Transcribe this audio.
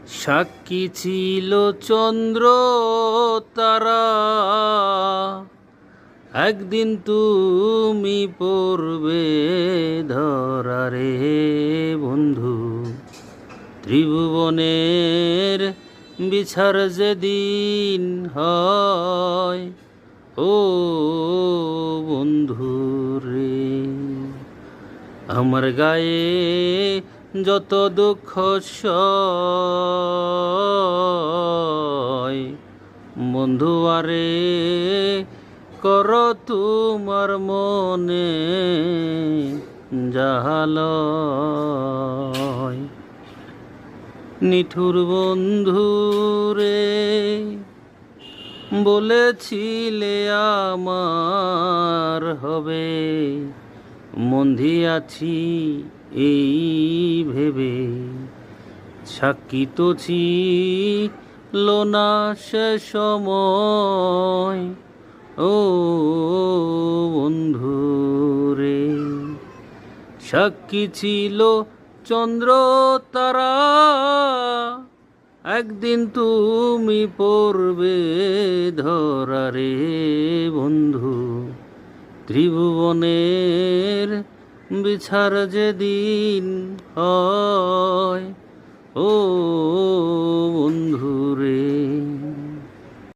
সাক্ষী ছিল চন্দ্র তারা, একদিন তুমি পড়বে ধরা রে বন্ধু। ত্রিভুবনের বিচার যেদিন হয়, ও বন্ধু রে, আমার গায়ে যত দুঃখ সয়, বন্ধু আরে কর তোমার মনে জাহালয়। নিঠুর বন্ধু রে, বলেছিলে আমার হবে, মন্দি আছি এই ভেবে। সাক্ষী তো ছিল না সে সময়, ও বন্ধু রে, সাক্ষী ছিল চন্দ্র তারা, একদিন তুমি পড়বে ধরা রে বন্ধু। ত্রিভুবনের বিচার যেদিন হয়, ও বন্ধু রে।